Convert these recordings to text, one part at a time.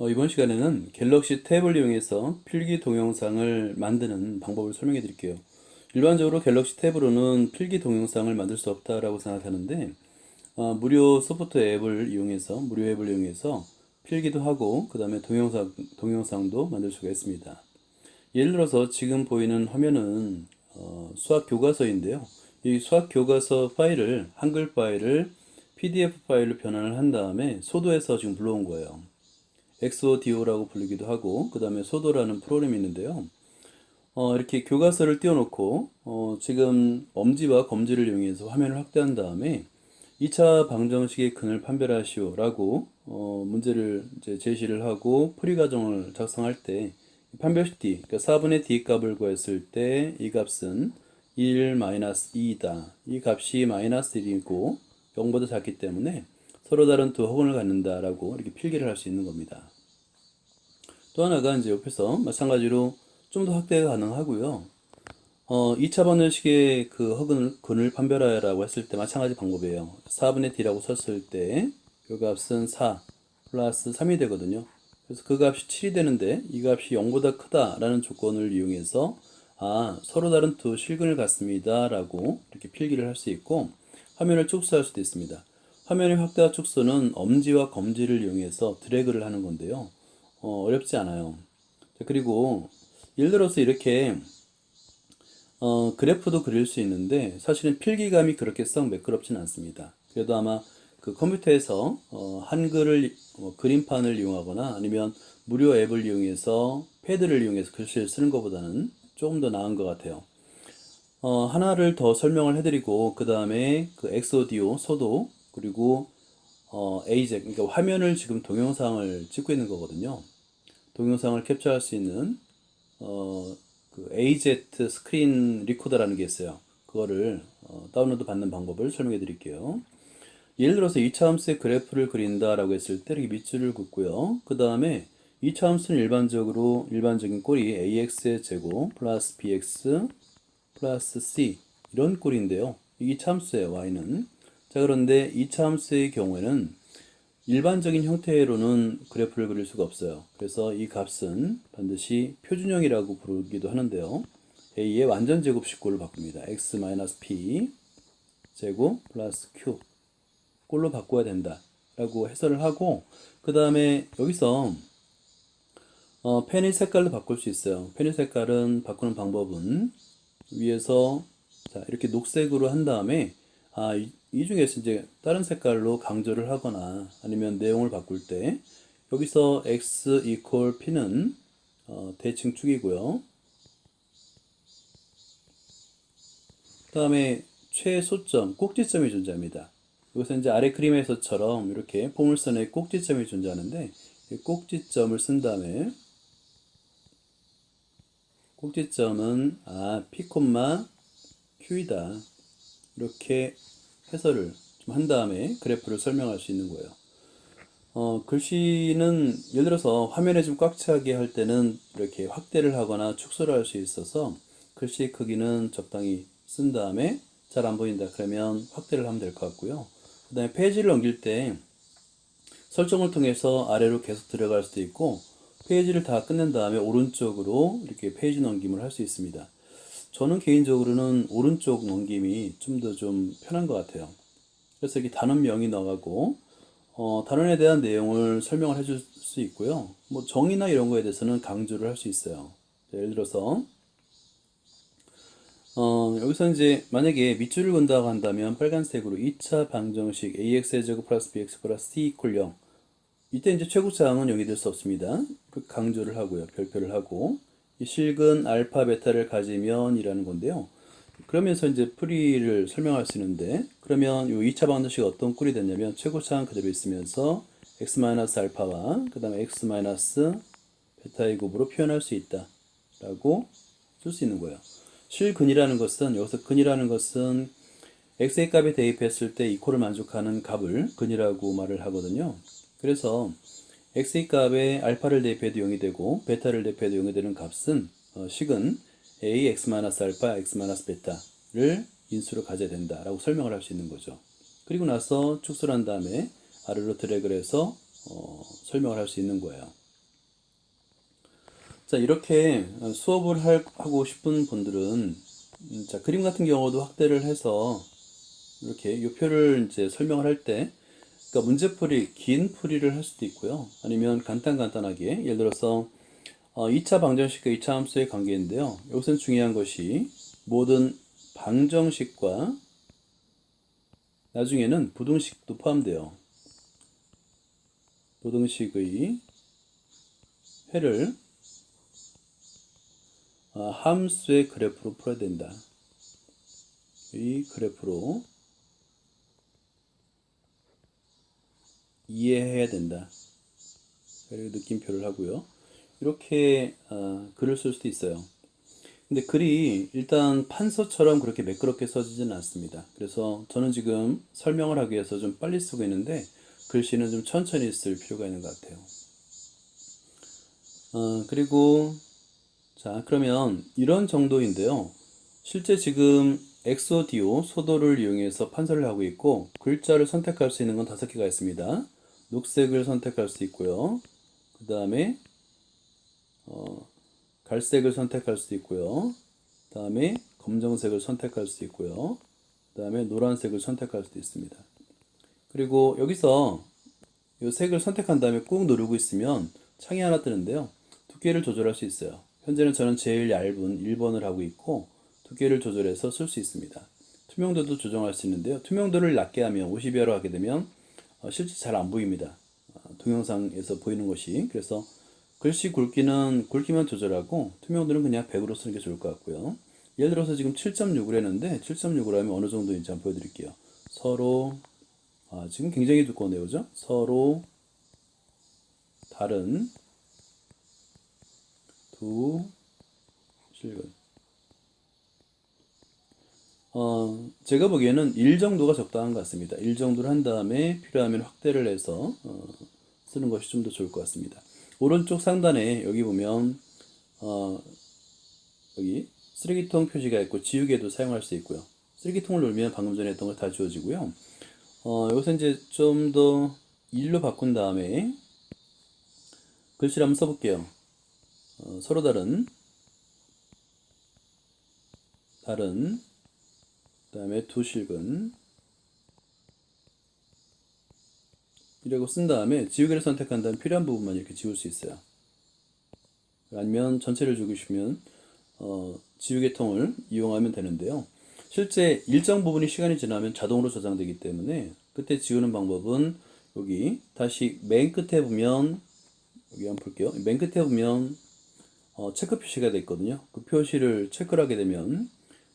이번 시간에는 갤럭시 탭을 이용해서 필기 동영상을 만드는 방법을 설명해 드릴게요. 일반적으로 갤럭시 탭으로는 필기 동영상을 만들 수 없다라고 생각하는데, 무료 소프트 앱을 이용해서, 무료 앱을 이용해서 필기도 하고, 그 다음에 동영상도 만들 수가 있습니다. 예를 들어서 지금 보이는 화면은 수학 교과서인데요. 이 수학 교과서 파일을, 한글 파일을 PDF 파일로 변환을 한 다음에 소도에서 지금 불러온 거예요. 엑소디오라고 부르기도 하고, 그 다음에 소도라는 프로그램이 있는데요. 이렇게 교과서를 띄워놓고 지금 엄지와 검지를 이용해서 화면을 확대한 다음에 2차 방정식의 근을 판별하시오 라고 문제를 이제 제시를 하고 풀이 과정을 작성할 때 판별식 D, 그러니까 4분의 D 값을 구했을 때 이 값은 1 2이다. 이 값이 마이너스 1이고 0보다 작기 때문에 서로 다른 두 허근을 갖는다라고 이렇게 필기를 할 수 있는 겁니다. 또 하나가 이제 옆에서 마찬가지로 좀 더 확대가 가능하고요. 2차 방정식의 그 근을 판별하라고 했을 때 마찬가지 방법이에요. 4분의 d라고 썼을 때 그 값은 4 플러스 3이 되거든요. 그래서 그 값이 7이 되는데 이 값이 0보다 크다라는 조건을 이용해서 서로 다른 두 실근을 갖습니다 라고 이렇게 필기를 할 수 있고 화면을 축소할 수도 있습니다. 화면의 확대와 축소는 엄지와 검지를 이용해서 드래그를 하는 건데요. 어렵지 않아요. 그리고 예를 들어서 이렇게 그래프도 그릴 수 있는데 사실은 필기감이 그렇게 썩 매끄럽진 않습니다. 그래도 아마 그 컴퓨터에서 한글을 그림판을 이용하거나 아니면 무료 앱을 이용해서 패드를 이용해서 글씨를 쓰는 것보다는 조금 더 나은 것 같아요. 하나를 더 설명을 해드리고 그 다음에 그 엑소디오, 소도 그리고 AJ, 그러니까 화면을 지금 동영상을 찍고 있는 거거든요. 동영상을 캡처할 수 있는 그 AZ 스크린 리코더라는 게 있어요. 그거를 다운로드 받는 방법을 설명해 드릴게요. 예를 들어서 2차 함수의 그래프를 그린다라고 했을 때 이렇게 밑줄을 긋고요. 그 다음에 2차 함수는 일반적인 꼴이 ax의 제곱 플러스 bx 플러스 c 이런 꼴인데요. 이게 2차 함수예요. y는. 자, 그런데 2차 함수의 경우에는 일반적인 형태로는 그래프를 그릴 수가 없어요. 그래서 이 값은 반드시 표준형이라고 부르기도 하는데요. a의 완전 제곱식꼴로 바꿉니다. x-p 제곱 플러스 q 꼴로 바꿔야 된다 라고 해설을 하고 그 다음에 여기서 펜의 색깔도 바꿀 수 있어요. 펜의 색깔은 바꾸는 방법은 위에서 자, 이렇게 녹색으로 한 다음에 이 중에서 이제 다른 색깔로 강조를 하거나 아니면 내용을 바꿀 때 여기서 x equal p는 대칭 축이고요. 그 다음에 최소점, 꼭지점이 존재합니다. 여기서 이제 아래 그림에서처럼 이렇게 포물선에 꼭지점이 존재하는데 이 꼭지점을 쓴 다음에 꼭지점은 p, q이다. 이렇게 해설을 좀 한 다음에 그래프를 설명할 수 있는 거예요. 글씨는 예를 들어서 화면에 좀 꽉 차게 할 때는 이렇게 확대를 하거나 축소를 할 수 있어서 글씨 크기는 적당히 쓴 다음에 잘 안 보인다 그러면 확대를 하면 될 것 같고요. 그 다음에 페이지를 넘길 때 설정을 통해서 아래로 계속 들어갈 수도 있고 페이지를 다 끝낸 다음에 오른쪽으로 이렇게 페이지 넘김을 할 수 있습니다. 저는 개인적으로는 오른쪽 넘김이 좀 더 좀 편한 것 같아요. 그래서 이렇게 단원명이 나가고 단원에 대한 내용을 설명을 해줄 수 있고요. 뭐 정의나 이런 거에 대해서는 강조를 할 수 있어요. 예를 들어서 여기서 이제 만약에 밑줄을 그은다고 한다면 빨간색으로 2차 방정식 ax의 제곱 플러스 bx 플러스 c 이퀄 0 이때 이제 최고차항은 0이 될 수 없습니다. 그 강조를 하고요. 별표를 하고 이 실근 알파 베타를 가지면 이라는 건데요. 그러면서 이제 풀이를 설명할 수 있는데 그러면 이 2차 방정식이 어떤 꼴이 됐냐면 최고차항 그대로 있으면서 x-알파와 그 다음에 x-베타의 곱으로 표현할 수 있다 라고 쓸 수 있는 거예요. 실근이라는 것은 여기서 근이라는 것은 x의 값에 대입했을 때 이 꼴을 만족하는 값을 근이라고 말을 하거든요. 그래서 x의 값에 알파를 대입해도 0이 되고 베타를 대입해도 0이 되는 값은 식은 a x-알파 x-베타를 인수로 가져야 된다라고 설명을 할 수 있는 거죠. 그리고 나서 축소를 한 다음에 아래로 드래그를 해서 설명을 할 수 있는 거예요. 자, 이렇게 수업을 하고 싶은 분들은 자, 그림 같은 경우도 확대를 해서 이렇게 이 표를 이제 설명을 할 때, 그러니까 문제풀이, 긴 풀이를 할 수도 있고요. 아니면 간단하게, 예를 들어서 2차 방정식과 2차 함수의 관계인데요. 여기서는 중요한 것이 모든 방정식과 나중에는 부등식도 포함돼요. 부등식의 회를 함수의 그래프로 풀어야 된다. 이 그래프로 이해해야 된다. 그리고 느낌표를 하고요. 이렇게 글을 쓸 수도 있어요. 근데 글이 일단 판서처럼 그렇게 매끄럽게 써지지는 않습니다. 그래서 저는 지금 설명을 하기 위해서 좀 빨리 쓰고 있는데 글씨는 좀 천천히 쓸 필요가 있는 것 같아요. 그리고 자, 그러면 이런 정도인데요. 실제 지금 엑소디오 소도를 이용해서 판서를 하고 있고 글자를 선택할 수 있는 건 5개가 있습니다. 녹색을 선택할 수 있고요. 그 다음에 갈색을 선택할 수 있고요. 그 다음에 검정색을 선택할 수 있고요. 그 다음에 노란색을 선택할 수도 있습니다. 그리고 여기서 이 색을 선택한 다음에 꾹 누르고 있으면 창이 하나 뜨는데요. 두께를 조절할 수 있어요. 현재는 저는 제일 얇은 1번을 하고 있고 두께를 조절해서 쓸 수 있습니다. 투명도도 조정할 수 있는데요. 투명도를 낮게 하면 50여로 하게 되면 실제 잘 안 보입니다. 동영상에서 보이는 것이. 그래서 글씨 굵기만 조절하고 투명도는 그냥 100으로 쓰는 게 좋을 것 같고요. 예를 들어서 지금 7.6을 했는데 7.6으로 하면 어느 정도인지 한번 보여드릴게요. 서로 지금 굉장히 두꺼운데요, 그죠? 서로 다른 두 실근. 제가 보기에는 1 정도가 적당한 것 같습니다. 1 정도를 한 다음에 필요하면 확대를 해서 쓰는 것이 좀 더 좋을 것 같습니다. 오른쪽 상단에 여기 보면 여기 쓰레기통 표시가 있고 지우개도 사용할 수 있고요. 쓰레기통을 누르면 방금 전에 했던 거 다 지워지고요. 여기서 이제 좀 더 일로 바꾼 다음에 글씨를 한번 써볼게요. 서로 다른 그 다음에 두 실근 이라고 쓴 다음에 지우개를 선택한 다음 필요한 부분만 이렇게 지울 수 있어요. 아니면 전체를 지우시면 지우개통을 이용하면 되는데요. 실제 일정 부분이 시간이 지나면 자동으로 저장되기 때문에 그때 지우는 방법은 여기 다시 맨 끝에 보면 여기 한번 볼게요. 맨 끝에 보면 체크 표시가 되어 있거든요. 그 표시를 체크를 하게 되면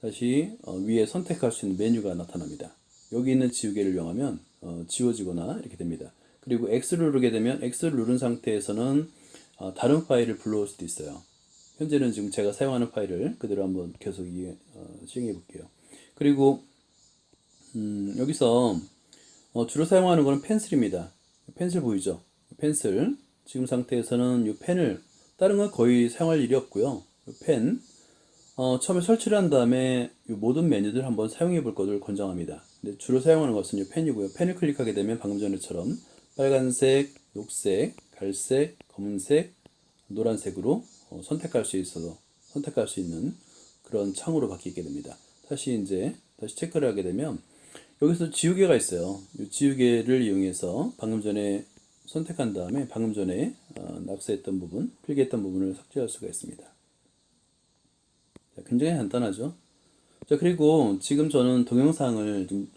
다시 위에 선택할 수 있는 메뉴가 나타납니다. 여기 있는 지우개를 이용하면 지워지거나 이렇게 됩니다. 그리고 X를 누르게 되면 X를 누른 상태에서는 다른 파일을 불러올 수도 있어요. 현재는 지금 제가 사용하는 파일을 그대로 한번 계속 시행해 볼게요. 그리고 여기서 주로 사용하는 것은 펜슬입니다. 펜슬 보이죠? 펜슬. 지금 상태에서는 이 펜을 다른 건 거의 사용할 일이 없고요. 펜 처음에 설치를 한 다음에 이 모든 메뉴들 한번 사용해 볼 것을 권장합니다. 근데 주로 사용하는 것은 이 펜이고요. 펜을 클릭하게 되면 방금 전에처럼 빨간색, 녹색, 갈색, 검은색, 노란색으로 선택할 수 있어서 선택할 수 있는 그런 창으로 바뀌게 됩니다. 다시 체크를 하게 되면 여기서 지우개가 있어요. 이 지우개를 이용해서 방금 전에 선택한 다음에 방금 전에 낙서했던 부분, 필기했던 부분을 삭제할 수가 있습니다. 굉장히 간단하죠. 자, 그리고 지금 저는 동영상을 좀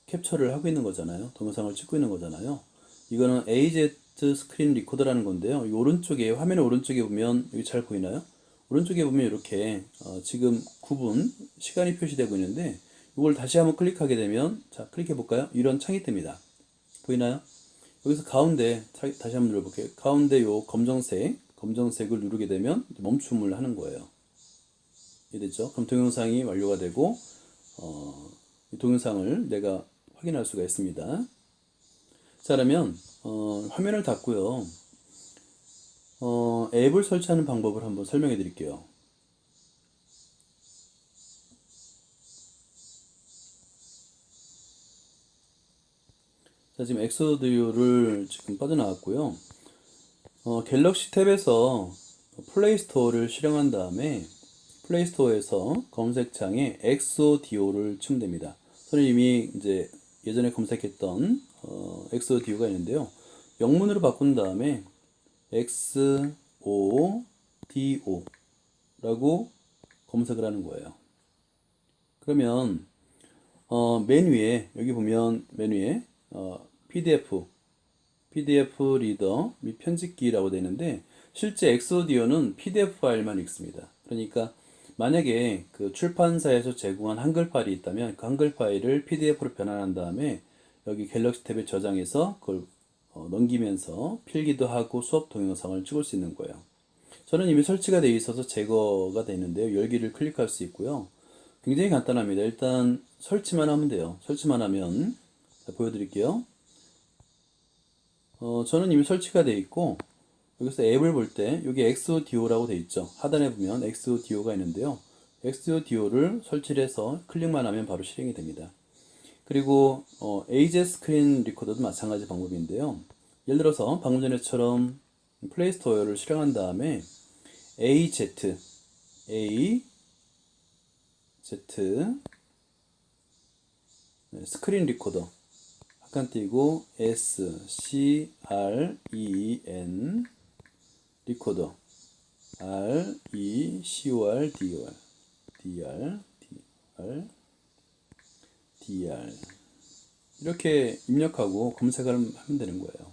캡처를 하고 있는 거잖아요. 동영상을 찍고 있는 거잖아요. 이거는 AZ 스크린 리코더라는 건데요. 이 오른쪽에, 화면의 오른쪽에 보면, 여기 잘 보이나요? 오른쪽에 보면 이렇게, 지금 9분 시간이 표시되고 있는데, 이걸 다시 한번 클릭하게 되면, 자, 클릭해 볼까요? 이런 창이 뜹니다. 보이나요? 여기서 가운데, 다시 한번 눌러볼게요. 가운데 요 검정색을 누르게 되면 멈춤을 하는 거예요. 이해됐죠? 그럼 동영상이 완료가 되고 이 동영상을 내가 확인할 수가 있습니다. 자, 그러면 화면을 닫고요. 앱을 설치하는 방법을 한번 설명해 드릴게요. 자, 지금 엑소디오를 지금 빠져나왔고요. 갤럭시 탭에서 플레이스토어를 실행한 다음에 플레이스토어에서 검색창에 엑소디오를 치면 됩니다. 저는 이미 이제 예전에 검색했던 엑소디오가 있는데요. 영문으로 바꾼 다음에 XODO라고 검색을 하는 거예요. 그러면 메뉴에 여기 보면 메뉴에 PDF 리더 및 편집기라고 되어 있는데 실제 엑소디오는 PDF 파일만 읽습니다. 그러니까 만약에 그 출판사에서 제공한 한글 파일이 있다면 그 한글 파일을 PDF로 변환한 다음에 여기 갤럭시 탭에 저장해서 그걸 넘기면서 필기도 하고 수업 동영상을 찍을 수 있는 거예요. 저는 이미 설치가 되어 있어서 제거가 되어 있는데요. 열기를 클릭할 수 있고요. 굉장히 간단합니다. 일단 설치만 하면 돼요. 설치만 하면 보여드릴게요. 저는 이미 설치가 되어 있고 여기서 앱을 볼 때 여기 엑소디오라고 되어 있죠. 하단에 보면 엑소디오가 있는데요. 엑소디오를 설치를 해서 클릭만 하면 바로 실행이 됩니다. 그리고 AJ 스크린 리코더도 마찬가지 방법인데요. 예를 들어서 방금 전에처럼 플레이스토어를 실행한 다음에 AZ 스크린 리코더 한칸 띄고 SCREN 리코더 RECODR 이렇게 입력하고 검색을 하면 되는 거예요.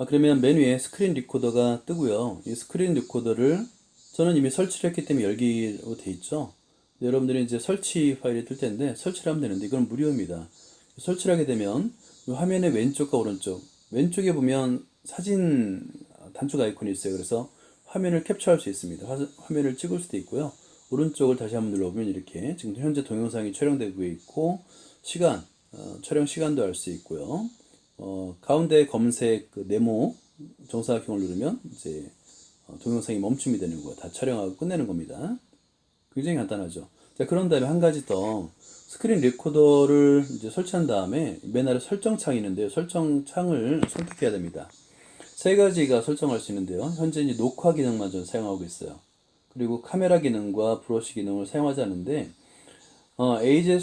그러면 메뉴에 스크린 리코더가 뜨고요. 이 스크린 리코더를 저는 이미 설치를 했기 때문에 열기로 돼 있죠. 여러분들이 이제 설치 파일이 뜰 텐데 설치를 하면 되는데 이건 무료입니다. 설치를 하게 되면 이 화면의 왼쪽과 오른쪽 왼쪽에 보면 사진 단축 아이콘이 있어요. 그래서 화면을 캡처할 수 있습니다. 화면을 찍을 수도 있고요. 오른쪽을 다시 한번 눌러보면 이렇게 지금 현재 동영상이 촬영되고 있고 시간, 촬영 시간도 알 수 있고요. 가운데 검색 그 네모 정사각형을 누르면 이제 동영상이 멈춤이 되는 거예요. 다 촬영하고 끝내는 겁니다. 굉장히 간단하죠. 자, 그런 다음에 한 가지 더 스크린 레코더를 이제 설치한 다음에 맨 아래 설정 창이 있는데요. 설정 창을 선택해야 됩니다. 세 가지가 설정할 수 있는데요. 현재 이제 녹화 기능만 전 사용하고 있어요. 그리고 카메라 기능과 브러쉬 기능을 사용하지 않는데 AJ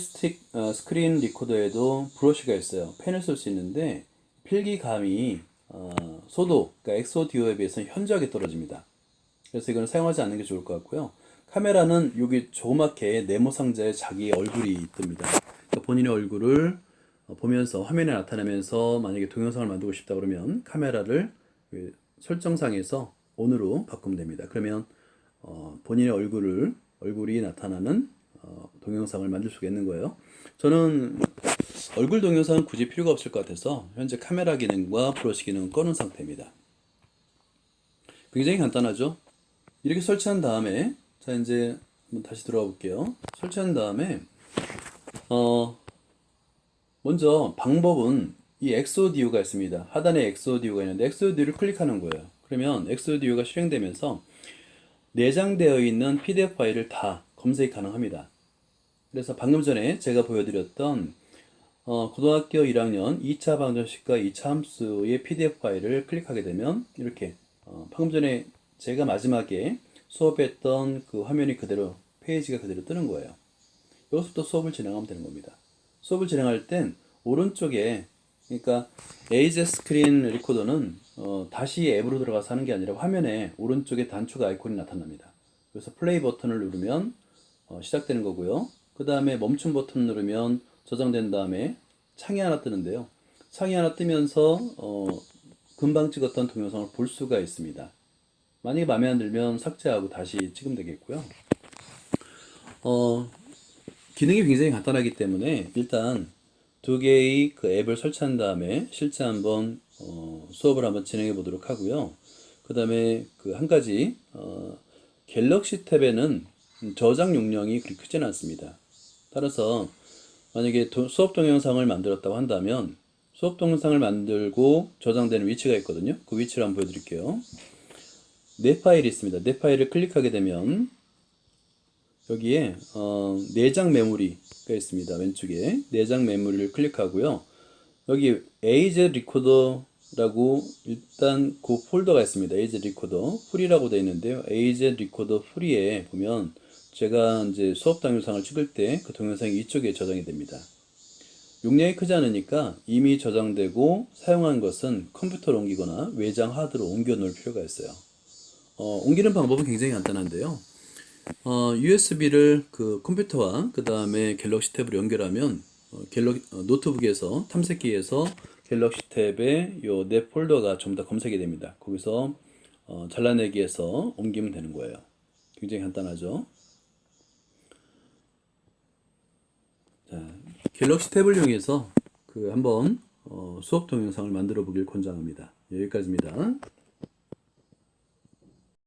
스크린 리코더에도 브러쉬가 있어요. 펜을 쓸 수 있는데 필기감이 소도, 그러니까 엑소디오에 비해서는 현저하게 떨어집니다. 그래서 이거는 사용하지 않는 게 좋을 것 같고요. 카메라는 여기 조그맣게 네모 상자에 자기 얼굴이 뜹니다. 그러니까 본인의 얼굴을 보면서 화면에 나타나면서 만약에 동영상을 만들고 싶다 그러면 카메라를 설정상에서 ON으로 바꾸면 됩니다. 그러면 본인의 얼굴이 나타나는 동영상을 만들 수가 있는 거예요. 저는 얼굴 동영상은 굳이 필요가 없을 것 같아서 현재 카메라 기능과 브러쉬 기능은 꺼놓은 상태입니다. 굉장히 간단하죠? 이렇게 설치한 다음에 자 이제 한번 다시 들어가 볼게요. 설치한 다음에 먼저 방법은 이 엑소디오가 있습니다. 하단에 엑소디오가 있는데 엑소디오를 클릭하는 거예요. 그러면 엑소디오가 실행되면서 내장되어 있는 PDF 파일을 다 검색이 가능합니다. 그래서 방금 전에 제가 보여드렸던 고등학교 1학년 2차 방정식과 2차 함수의 PDF 파일을 클릭하게 되면 이렇게 방금 전에 제가 마지막에 수업했던 그 화면이 그대로 페이지가 그대로 뜨는 거예요. 여기서부터 수업을 진행하면 되는 겁니다. 수업을 진행할 땐 오른쪽에 그러니까 AJ 스크린 리코더는 다시 앱으로 들어가서 하는 게 아니라 화면에 오른쪽에 단축 아이콘이 나타납니다. 그래서 플레이 버튼을 누르면 시작되는 거고요. 그 다음에 멈춤 버튼을 누르면 저장된 다음에 창이 하나 뜨는데요. 창이 하나 뜨면서 금방 찍었던 동영상을 볼 수가 있습니다. 만약에 마음에 안 들면 삭제하고 다시 찍으면 되겠고요. 기능이 굉장히 간단하기 때문에 일단 두 개의 그 앱을 설치한 다음에 실제 한번 수업을 한번 진행해 보도록 하고요. 그 다음에 그 한 가지 갤럭시 탭에는 저장 용량이 그렇게 크지는 않습니다. 따라서 만약에 수업 동영상을 만들었다고 한다면 수업 동영상을 만들고 저장되는 위치가 있거든요. 그 위치를 한번 보여드릴게요. 내 파일이 있습니다. 내 파일을 클릭하게 되면 여기에 내장 메모리가 있습니다. 왼쪽에 내장 메모리를 클릭하고요. 여기 AJ 리코더 라고 일단 그 폴더가 있습니다. AZ 리코더 프리라고 되어 있는데요. AZ 리코더 프리에 보면 제가 이제 수업 동영상을 찍을 때 그 동영상이 이쪽에 저장이 됩니다. 용량이 크지 않으니까 이미 저장되고 사용한 것은 컴퓨터로 옮기거나 외장 하드로 옮겨 놓을 필요가 있어요. 옮기는 방법은 굉장히 간단한데요. USB를 그 컴퓨터와 그 다음에 갤럭시 탭으로 연결하면 노트북에서 탐색기에서 갤럭시 탭에 요 내 폴더가 전부 다 검색이 됩니다. 거기서 잘라내기해서 옮기면 되는 거예요. 굉장히 간단하죠. 자, 갤럭시 탭을 이용해서 그 한번 수업 동영상을 만들어 보길 권장합니다. 여기까지입니다.